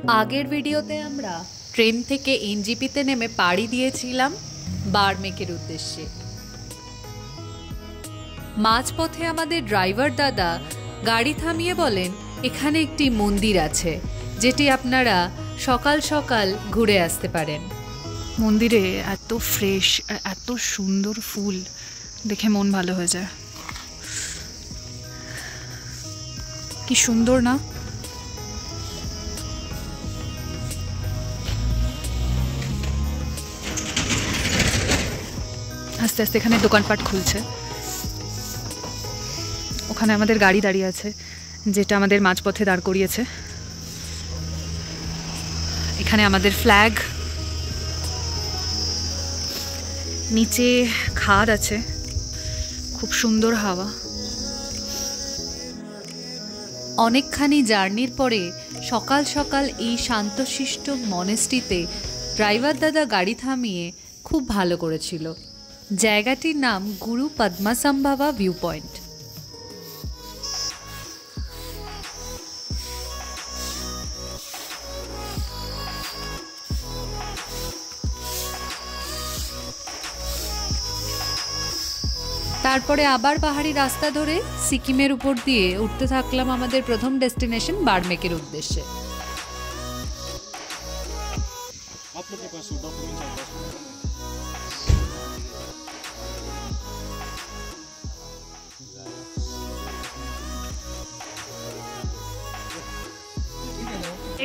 আগের ভিডিওতে আমরা ট্রেন থেকে এনজিপিতে নেমে পাড়ি দিয়েছিলাম বার্মেকের উদ্দেশ্যে। মাঝপথে আমাদের ড্রাইভার দাদা গাড়ি থামিয়ে বলেন এখানে একটি মন্দির আছে যেটি আপনারা সকাল সকাল ঘুরে আসতে পারেন। মন্দিরে এত ফ্রেশ এত সুন্দর ফুল দেখে মন ভালো হয়ে যায়। কি সুন্দর না? আস্তে আস্তে এখানে দোকানপাট খুলছে। ওখানে আমাদের গাড়ি দাঁড়িয়ে আছে যেটা আমাদের মাঝপথে দাঁড় করিয়েছে। এখানে আমাদের ফ্ল্যাগ, নিচে খাদ আছে, খুব সুন্দর হাওয়া। অনেকখানি জার্নির পরে সকাল সকাল এই শান্তশিষ্ট মনেস্ট্রিতে ড্রাইভার দাদা গাড়ি থামিয়ে খুব ভালো করেছিল। জায়গাটির নাম গুরু পদ্মাসম্ভবা ভিউ পয়েন্ট। তারপরে আবার পাহাড়ি রাস্তা ধরে সিকিমের উপর দিয়ে উঠতে থাকলাম আমাদের প্রথম ডেস্টিনেশন বার্মেকের উদ্দেশ্যে।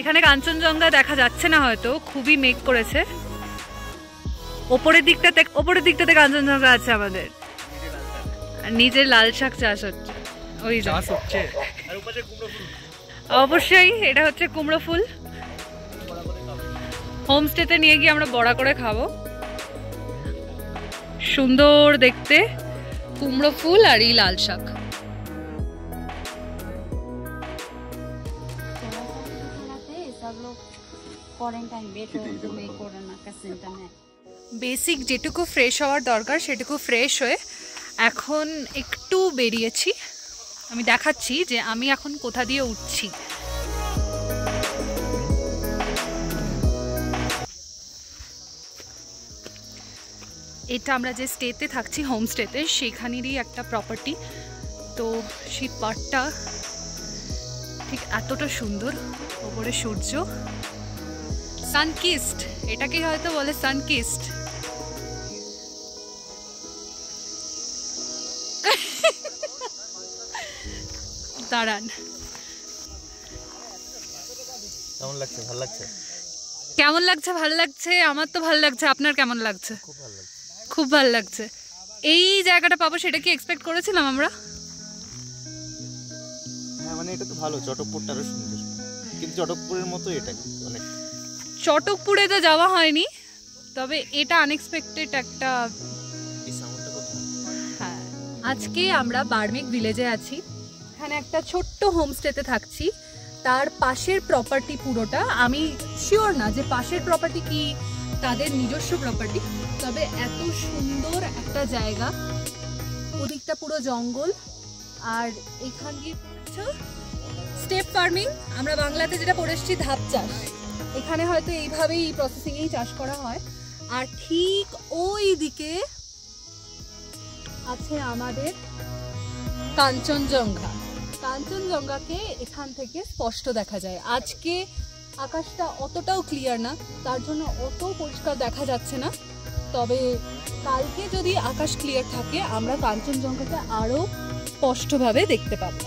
এখানে কাঞ্চনজঙ্ঘা দেখা যাচ্ছে না, হয়তো খুবই মেঘ করেছে। ওপরের দিকটাতে কাঞ্চনজঙ্ঘা আছে আমাদের, আর নিচে লাল শাক চাষ হচ্ছে। ওই চাষ হচ্ছে অবশ্যই, এটা হচ্ছে কুমড়ো ফুল। হোমস্টেতে নিয়ে গিয়ে আমরা বড়া করে খাবো। সুন্দর দেখতে কুমড়ো ফুল আর এই লাল শাক। বেসিক যেটুকু ফ্রেশ হওয়ার দরকার সেটুকু ফ্রেশ হয়ে এখন একটু বেরিয়েছি। আমি দেখাচ্ছি যে আমি এখন কোথা দিয়ে উঠছি। এটা আমরা যে স্টেতে থাকছি, হোমস্টেতে, সেখানেরই একটা প্রপার্টি। তো সেই পাড়টা ঠিক এতটা সুন্দর, ওপরে সূর্য, সানকিস্ট, এটাকে হয়তো বলে সানকিস্ট। দাঁড়ান, কেমন লাগছে? ভালো লাগছে? কেমন লাগছে? ভালো লাগছে, আমার তো ভালো লাগছে। আপনার কেমন লাগছে? খুব ভালো লাগছে। খুব ভালো লাগছে। এই জায়গাটা পাবো সেটা কি এক্সপেক্ট করেছিলাম আমরা? হ্যাঁ, মানে এটা তো ভালো, চটকপুরটা আরো সুন্দর, কিন্তু চটকপুরের মতো এটা অনেক। চটকপুরে তো যাওয়া হয়নি, তবে এটা আনএক্সপেক্টেড একটা। হ্যাঁ, আজকে আমরা বার্মেক ভিলেজে আছি। এখানে একটা ছোট্ট হোমস্টেতে থাকছি। তার পাশের প্রপার্টি পুরোটা, আমি শিওর না যে পাশের প্রপার্টি কি তাদের নিজস্ব প্রপার্টি, তবে এত সুন্দর একটা জায়গা। ওদিকটা পুরো জঙ্গল, আর এখান দিয়ে স্টেপ ফার্মিং, আমরা বাংলাতে যেটা পড়ে এসেছি ধাপ চাষ। এখানে হয়তো এইভাবেই প্রসেসিংয়েই চাষ করা হয়। আর ঠিক ওই দিকে আছে আমাদের কাঞ্চনজঙ্ঘা। কাঞ্চনজঙ্ঘাকে এখান থেকে স্পষ্ট দেখা যায়। আজকে আকাশটা অতটাও ক্লিয়ার না, তার জন্য অত পরিষ্কার দেখা যাচ্ছে না। তবে কালকে যদি আকাশ ক্লিয়ার থাকে আমরা কাঞ্চনজঙ্ঘাকে আরো স্পষ্টভাবে দেখতে পাবো।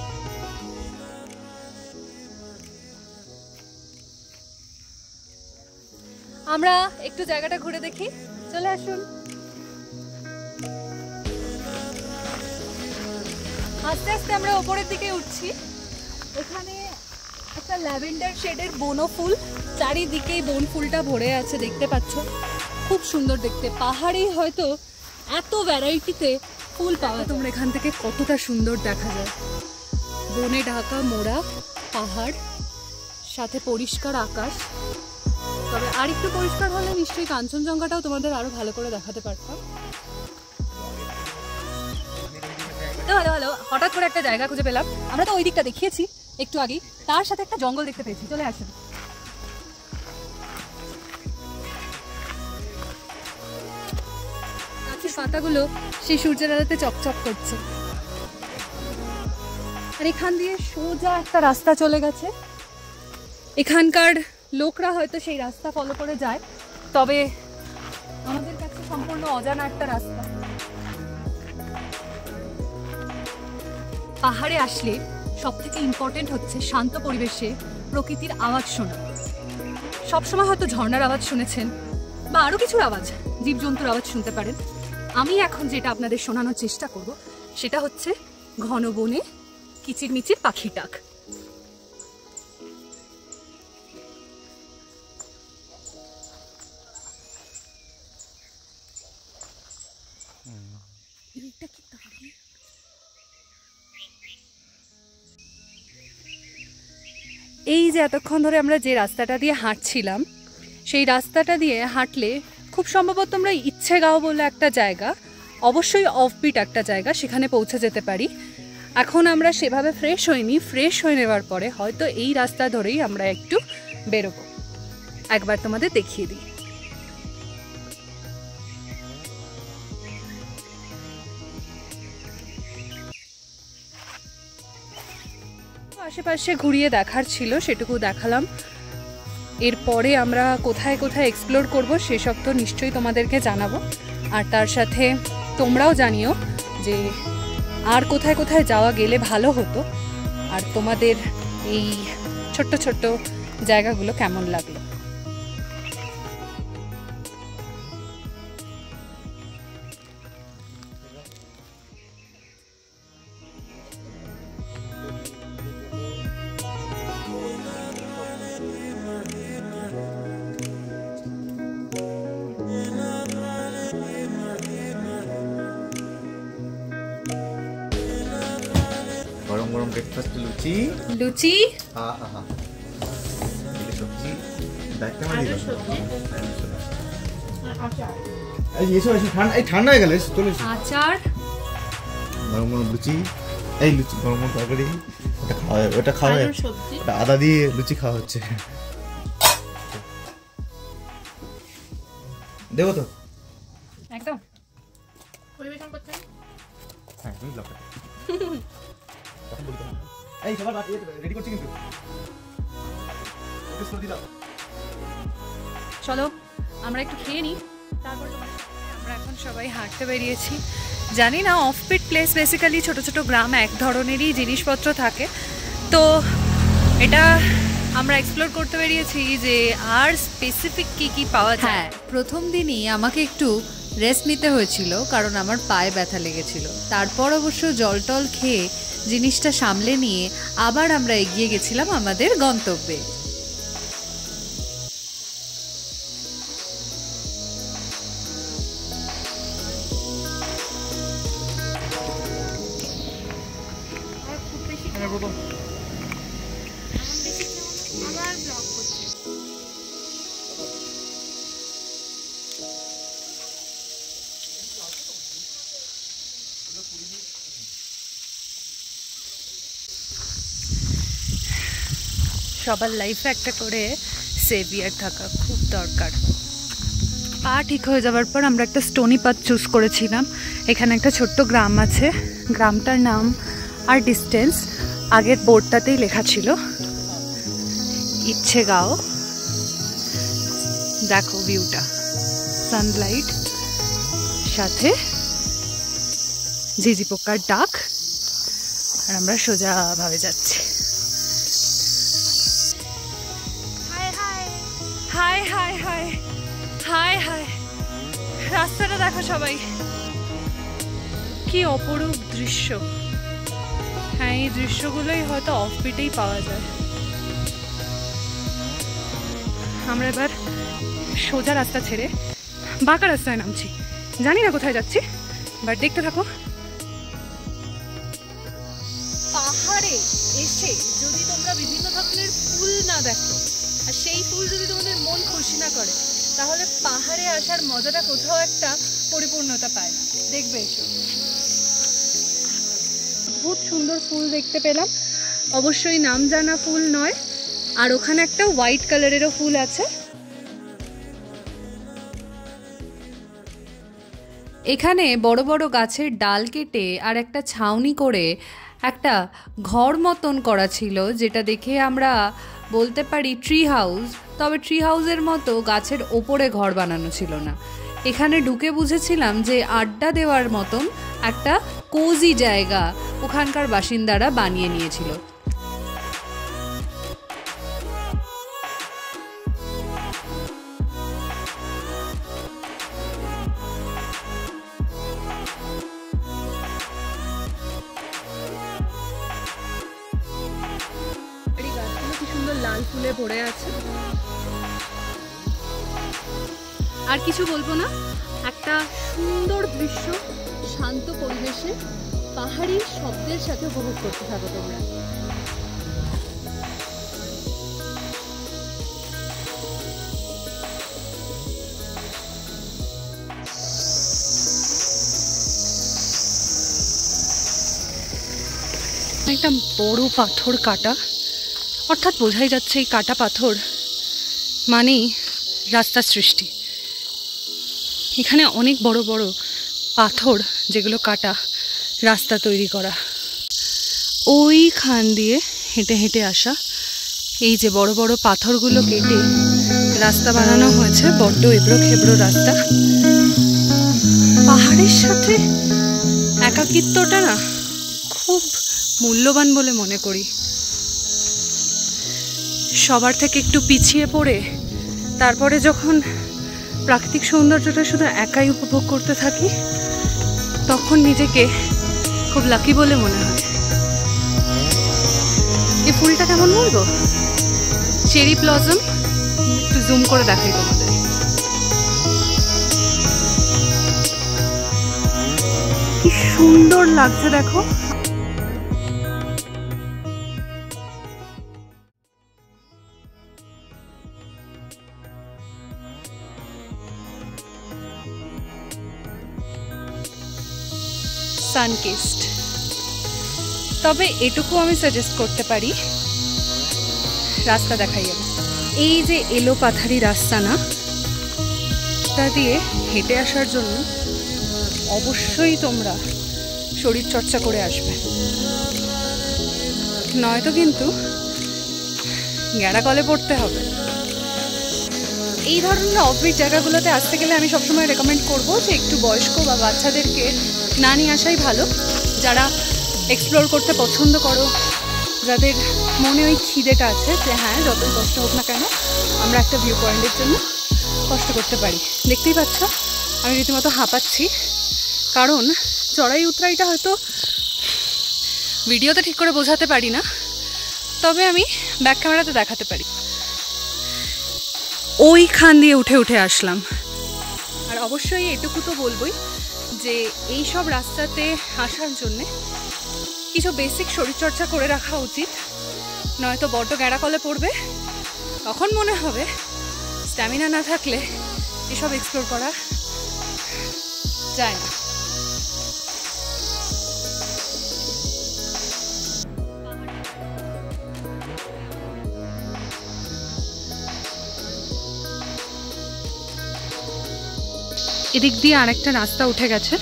আমরা একটু জায়গাটা ঘুরে দেখি, চলে আসুন। আস্তে আস্তে আমরা ওপরের দিকে উঠছি। এখানে একটা ল্যাভেন্ডার শেডের বনো ফুল, চারিদিকেই বন ফুলটা ভরে আছে, দেখতে পাচ্ছ, খুব সুন্দর দেখতে। পাহাড়েই হয়তো এত ভ্যারাইটিতে ফুল পাওয়া। তোমরা এখান থেকে কতটা সুন্দর দেখা যায়, বনে ঢাকা মোড়া পাহাড়, সাথে পরিষ্কার আকাশ। তবে আর একটু পরিষ্কার হলে নিশ্চয়ই কাঞ্চনজঙ্ঘাটাও তোমাদের আরো ভালো করে দেখাতে পারতাম। ভালো ভালো, হঠাৎ করে একটা জায়গা খুঁজে পেলাম। আমরা তো ওই দিকটা দেখিয়েছি একটু আগেই, তার সাথে একটা জঙ্গল দেখতে পেয়েছি। চলে আসুন। পাতাগুলো সেই সূর্যের আলোতে চকচক করছে। আর এখান দিয়ে সোজা একটা রাস্তা চলে গেছে। এখানকার লোকরা হয়তো সেই রাস্তা ফলো করে যায়, তবে আমাদের কাছে সম্পূর্ণ অজানা একটা রাস্তা। পাহাড়ে আসলে সব থেকে ইম্পর্টেন্ট হচ্ছে শান্ত পরিবেশে প্রকৃতির আওয়াজ শোনা। সবসময় হয়তো ঝর্ণার আওয়াজ শুনেছেন বা আরও কিছুর আওয়াজ, জীবজন্তুর আওয়াজ শুনতে পারেন। আমি এখন যেটা আপনাদের শোনানোর চেষ্টা করব সেটা হচ্ছে ঘন বনে কিচিরমিচির পাখির ডাক। এই যে এতক্ষণ ধরে আমরা যে রাস্তাটা দিয়ে হাঁটছিলাম, সেই রাস্তাটা দিয়ে হাঁটলে খুব সম্ভবত আমরা ইচ্ছেগাঁও বলে একটা জায়গা, অবশ্যই অফবিট একটা জায়গা, সেখানে পৌঁছে যেতে পারি। এখন আমরা সেভাবে ফ্রেশ হইনি, ফ্রেশ হয়ে নেওয়ার পরে হয়তো এই রাস্তা ধরেই আমরা একটু বেরোবো। একবার তোমাদের দেখিয়ে দিই। আশেপাশে ঘুরিয়ে দেখার ছিল, সেটুকু দেখালাম। এরপরে আমরা কোথায় কোথায় এক্সপ্লোর করব সেসব তো নিশ্চয়ই তোমাদেরকে জানাবো, আর তার সাথে তোমরাও জানিও যে আর কোথায় কোথায় যাওয়া গেলে ভালো হতো, আর তোমাদের এই ছোট্ট ছোট্ট জায়গাগুলো কেমন লাগলো। গরম গরম ব্রেকফাস্ট, লুচি লুচি, সবজি, ঠান্ডা হয়ে গেলে চলে আচার, গরম গরম লুচি, এই লুচি গরম গরম তরকারি, ওটা খাওয়া ওটা আদা দিয়ে লুচি খাওয়া হচ্ছে। দেবো তো একদম পরিবেশন করছেন। হ্যাঁ তুমি ব্লগটা এই সবার রেডি করছি কিন্তু চলো আমরা একটু খেয়ে নিই, তারপর আমরা এখন সবাই হাঁটতে বেরিয়েছি। জানি না, অফবিট প্লেস বেসিক্যালি ছোট ছোট গ্রাম, এক ধরনেরই জিনিসপত্র থাকে, তো এটা আমরা এক্সপ্লোর করতে বেরিয়েছি যে আর স্পেসিফিক কি কি পাওয়া যায়। হ্যাঁ, প্রথম দিনই আমাকে একটু রেস্ট নিতে হয়েছিল, কারণ আমার পায়ে ব্যথা লেগেছিল। তারপর অবশ্য জল টল খেয়ে জিনিসটা সামলে নিয়ে আবার আমরা এগিয়ে গেছিলাম আমাদের গন্তব্যে। আবার ব্লগ করছে। সবার লাইফে একটা করে সেভিয়ার থাকা খুব দরকার। পা ঠিক হয়ে যাওয়ার পর আমরা একটা স্টোনি পাথ চুজ করেছিলাম। এখানে একটা ছোট্ট গ্রাম আছে, গ্রামটার নাম আর ডিস্টেন্স আগের বোর্ডটাতেই লেখা ছিল, ইচ্ছেগাঁও। দেখো ভিউটা, সানলাইট, সাথে ঝিঝি পোকার ডাক, আর আমরা সোজাভাবে যাচ্ছি। High high high high high, রাস্তাটা দেখো সবাই, কি অপরূপ দৃশ্য। হ্যাঁ, এই দৃশ্যগুলোই হয়তো অফবিটেই পাওয়া যায়। আমরা এবার সোজা রাস্তা ছেড়ে বাঁকা রাস্তায় নামছি। জানি না কোথায় যাচ্ছি, বাট দেখতে থাকো। পাহাড়ে এসে যদি তোমরা বিভিন্ন ধরনের ফুল না দেখো, আর সেই ফুল যদি তোমাদের মন খুশি না করে, তাহলে পাহাড়ে আসার মজাটা কোথাও একটা পরিপূর্ণতা পায় না। দেখবে এসো, বহুত সুন্দর ফুল দেখতে পেলাম, অবশ্যই নাম জানা ফুল নয়। আর ওখানে একটা হোয়াইট কালারেরও ফুল আছে। এখানে বড় বড় গাছের ডাল কেটে আর একটা ছাউনি করে একটা ঘর মতন করা ছিল, যেটা দেখে আমরা বলতে পারি ট্রি হাউস। তবে ট্রি হাউসের মতো গাছের ওপরে ঘর বানানো ছিল না। এখানে ঢুকে বুঝেছিলাম যে আড্ডা দেওয়ার মতন একটা কোজি জায়গা ওখানকার বাসিন্দারা বানিয়ে নিয়েছিল। লাল ফুলে ভরে আছে। আর কিছু বলবো না, একটা সুন্দর দৃশ্য শান্ত পরিবেশে পাহাড়ি শব্দের সাথে উপভোগ করতে থাকো তোমরা। একটা বড় পাথর কাটা, অর্থাৎ বোঝাই যাচ্ছে এই কাটা পাথর মানেই রাস্তার সৃষ্টি। এখানে অনেক বড় বড় পাথর যেগুলো কাটা রাস্তা তৈরি করা। ওইখান দিয়ে হেঁটে হেঁটে আসা এই যে বড় বড় পাথরগুলো কেটে রাস্তা বানানো হয়েছে, বড্ড এবড়ো খেবড়ো রাস্তা। পাহাড়ের সাথে একাকিত্বটা না খুব মূল্যবান বলে মনে করি। সবার থেকে একটু পিছিয়ে পড়ে তারপরে যখন প্রাকৃতিক সৌন্দর্যটা শুধু একাই উপভোগ করতে থাকি, তখন নিজেকে খুব লাকি বলে মনে হয়। এই ফুলটা কেমন বলবো, চেরি ব্লসম। একটু জুম করে দেখাই তোমাদের। কি সুন্দর লাগছে দেখো। সানকিস্ট। তবে এটুকু আমি সাজেস্ট করতে পারি, রাস্তা দেখাই আমি। এই যে এলো পাথারি রাস্তা না, তা দিয়ে হেঁটে আসার জন্য অবশ্যই তোমরা শরীর চর্চা করে আসবে, নয়তো কিন্তু গ্যাড়াকলে পড়তে হবে। এই ধরনের অফবিট জায়গাগুলোতে আসতে গেলে আমি সবসময় রেকমেন্ড করব যে একটু বয়স্ক বা বাচ্চাদেরকে না নিয়ে আসাই ভালো। যারা এক্সপ্লোর করতে পছন্দ করো, যাদের মনে ওই খিদেটা আছে যে হ্যাঁ যতই কষ্ট হোক না কেন আমরা একটা ভিউ পয়েন্টের জন্য কষ্ট করতে পারি। দেখতেই পাচ্ছ আমি রীতিমতো হাঁপাচ্ছি, কারণ চড়াই উতরাইটা হয়তো ভিডিওতে ঠিক করে বোঝাতে পারি না, তবে আমি ব্যাক ক্যামেরাতে দেখাতে পারি। ওইখান দিয়ে উঠে উঠে আসলাম। আর অবশ্যই এটুকু তো বলবই যে এই সব রাস্তাতে আসার জন্যে কিছু বেসিক শরীরচর্চা করে রাখা উচিত, নয়তো বড্ড গ্যাড়াকলে পড়বে। তখন মনে হবে স্ট্যামিনা না থাকলে এসব এক্সপ্লোর করা যায় না। এদিক দিয়ে আরেকটা রাস্তা উঠে গেছে,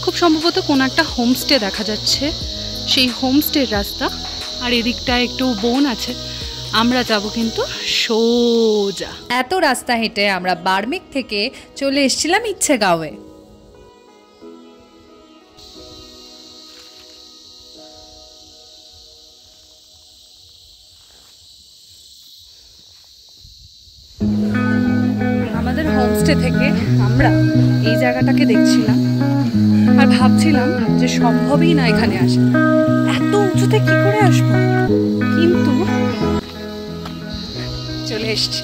খুব সম্ভবত কোনো একটা হোমস্টে দেখা যাচ্ছে, সেই হোমস্টের রাস্তা। আর এদিকটায় একটু বন আছে, আমরা যাব কিন্তু সোজা। এত রাস্তা হেঁটে আমরা বার্মেক থেকে চলে এসেছিলাম ইচ্ছেগাঁওয়ে। আমাদের হোমস্টে থেকে আমরা এই জায়গাটাকে দেখছিলাম আর ভাবছিলাম যে সম্ভবই না এখানে আসা, এত উঁচুতে কি করে আসবো, কিন্তু চলে এসছি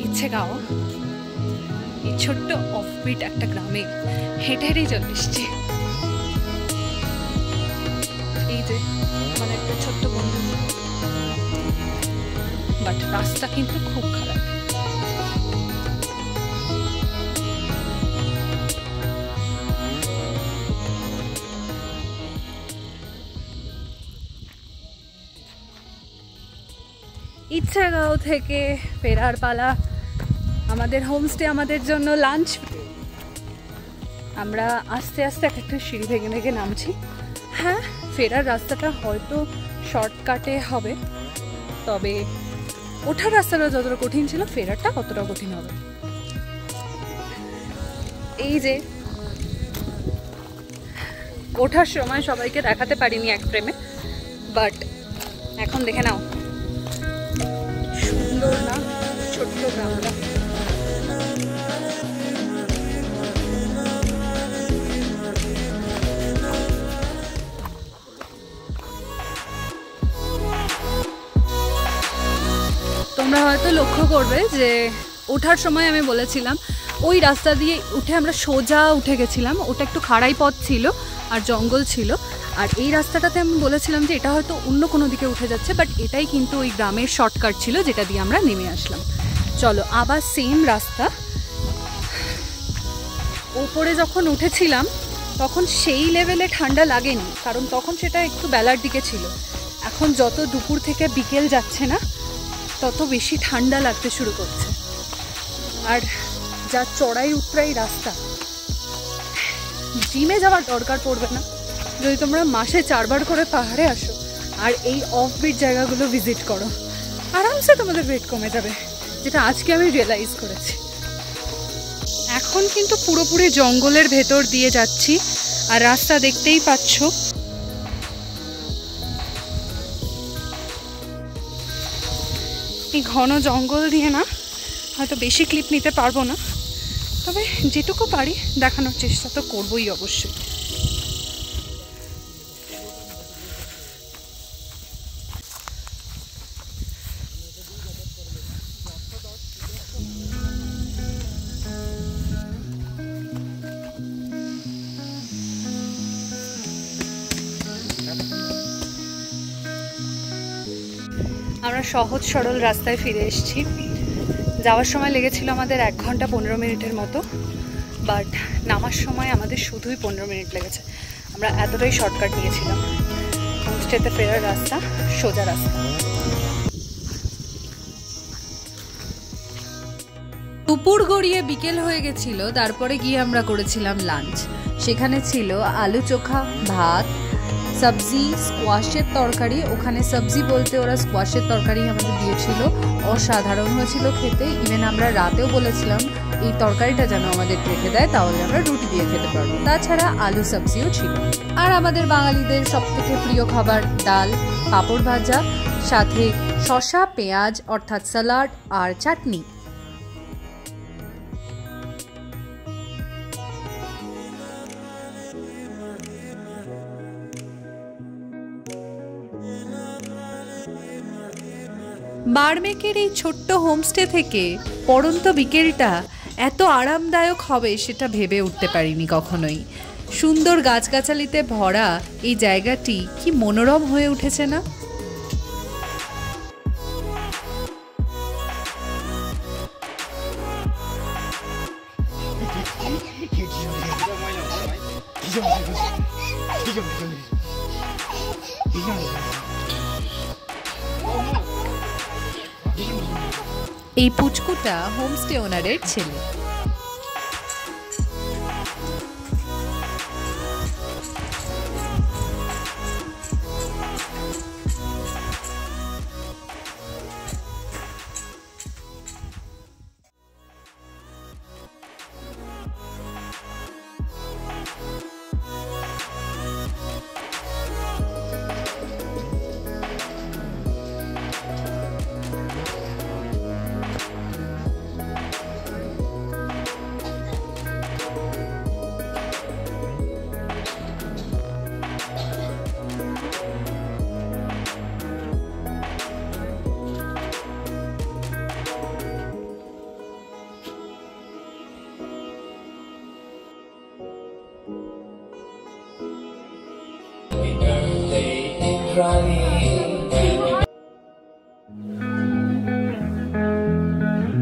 ইচ্ছেগাঁও। এই ছোট্ট অফবিট একটা গ্রামে হেঁটে হেঁটেই চলে এসছি। এই যে মানে একটা ছোট্ট বন্ধু, বাট রাস্তা কিন্তু খুব খারাপ। ইচ্ছেগাঁও থেকে ফেরার পালা। আমাদের হোমস্টে আমাদের জন্য লাঞ্চ আমরা আস্তে আস্তে এক একটা সিঁড়ি ভেঙে ভেঙে নামছি। হ্যাঁ, ফেরার রাস্তাটা হয়তো শর্টকাটে হবে, তবে ওঠার রাস্তাটা যতটা কঠিন ছিল ফেরারটা অতটা কঠিন হবে। এই যে ওঠার সময় সবাইকে দেখাতে পারিনি এক ফ্রেমে, বাট এখন দেখে নাও, সুন্দর না ছোট্ট গ্রামটা। তোমরা হয়তো লক্ষ্য করবে যে ওঠার সময় আমি বলেছিলাম ওই রাস্তা দিয়ে উঠে আমরা সোজা উঠে গেছিলাম, ওটা একটু খাড়াই পথ ছিল আর জঙ্গল ছিল। আর এই রাস্তাটাতে আমি বলেছিলাম যে এটা হয়তো অন্য কোনো দিকে উঠে যাচ্ছে, বাট এটাই কিন্তু ওই গ্রামের শর্টকাট ছিল যেটা দিয়ে আমরা নেমে আসলাম। চলো আবার সেম রাস্তা। ওপরে যখন উঠেছিলাম তখন সেই লেভেলে ঠান্ডা লাগেনি, কারণ তখন সেটা একটু বেলার দিকে ছিল। এখন যত দুপুর থেকে বিকেল যাচ্ছে না তত বেশি ঠান্ডা লাগতে শুরু করছে। আর যা চড়াই উতরাই রাস্তা, জিমে যাওয়ার দরকার পড়বে না যদি তোমরা মাসে 4 বার করে পাহাড়ে আসো আর এই অফবিট জায়গাগুলো ভিজিট করো। আরামসে তোমাদের ওয়েট কমে যাবে, যেটা আজকে আমি রিয়েলাইজ করেছি। এখন কিন্তু পুরোপুরি জঙ্গলের ভেতর দিয়ে যাচ্ছি, আর রাস্তা দেখতেই পাচ্ছ। এই ঘন জঙ্গল দিয়ে না হয়তো বেশি ক্লিপ নিতে পারবো না, তবে যেটুকু পারি দেখানোর চেষ্টা তো করবোই অবশ্যই। আমরা সহজ সরল রাস্তায় ফিরে এসেছি। যাওয়ার সময় লেগেছিল আমাদের 1 ঘন্টা 15 মিনিটের মতো, বাট নামার সময় আমাদের শুধুই 15 মিনিট লেগেছে। আমরা এতটাই শর্টকাট নিয়েছিলাম। হোমস্টেতে ফেরার রাস্তা সোজা রাস্তা। দুপুর গড়িয়ে বিকেল হয়ে গেছিল, তারপরে গিয়ে আমরা করেছিলাম লাঞ্চ। সেখানে ছিল আলু চোখা, ভাত, সবজি, স্কোয়াশের তরকারি। ওখানে সবজি বলতে ওরা স্কোয়াশের তরকারি আমাদের দিয়েছিল, অসাধারণ হয়েছিল খেতে। ইভেন আমরা রাতেও বলেছিলাম এই তরকারিটা যেন আমাদের রেখে দেয়, তাহলে আমরা রুটি দিয়ে খেতে পারবো। তাছাড়া আলু সবজিও ছিল। আর আমাদের বাঙালিদের সবথেকে প্রিয় খাবার ডাল, পাঁপড় ভাজা, সাথে শসা, পেঁয়াজ অর্থাৎ স্যালাড আর চাটনি। বার্মেকের এই ছোট্ট হোমস্টে থেকে পড়ন্ত বিকেলটা এত আরামদায়ক হবে সেটা ভেবে উঠতে পারিনি কখনোই। সুন্দর গাছগাছালিতে ভরা এই জায়গাটি কি মনোরম হয়ে উঠেছে না? এই পুচকুটা হোমস্টে ওনারের ছেলে।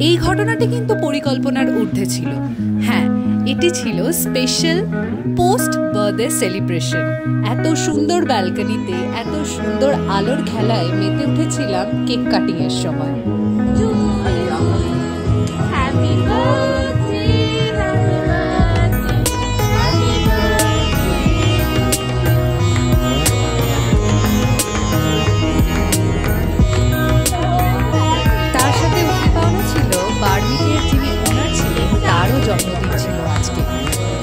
এই ঘটনাটি কিন্তু পরিকল্পনার ঊর্ধ্বে ছিল। হ্যাঁ, এটি ছিল স্পেশাল পোস্ট বার্থডে সেলিব্রেশন। এত সুন্দর ব্যালকনিতে এত সুন্দর আলোর খেলায় মেতে উঠেছিলাম কেক কাটিং এর সময়।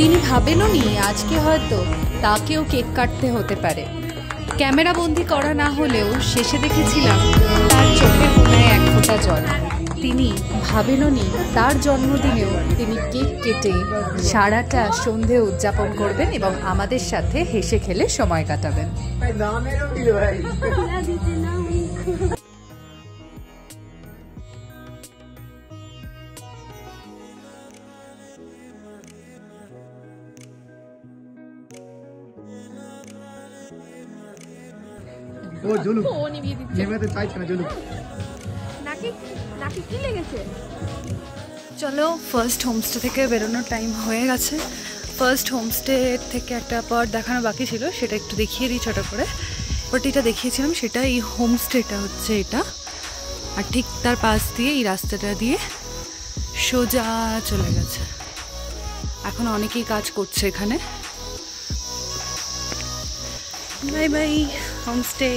তিনি ভাবেনও নি আজকে হয়তো তাকেও কেক কাটতে হতে পারে। ক্যামেরা বন্দি করা না হলেও শেষে দেখেছিলাম তার চোখের কোণায় এক ফোঁটা জল। তিনি ভাবেনও নি তার জন্মদিনেও তিনি কেক কেটে সারাটা সন্ধে উদযাপন করবেন এবং আমাদের সাথে হেসে খেলে সময় কাটাবেন। ও জুলু ও নিভিয়ে দিচ্ছে। নেমে চাইছে না জুলু। নাকি নাকি কি লেগেছে? চলো ফার্স্ট হোমস্টে থেকে বেরোনোর টাইম হয়ে গেছে। ফার্স্ট হোমস্টে থেকে একটা পার্ট দেখানো বাকি ছিল, সেটা একটু দেখিয়ে দিই ছোটো করে। বাট এটা দেখিয়েছিলাম সেটা এই হোমস্টেটা হচ্ছে এটা, আর ঠিক তার পাশ দিয়ে এই রাস্তাটা দিয়ে সোজা চলে গেছে। এখন অনেকেই কাজ করছে এখানে। Bye bye homestay.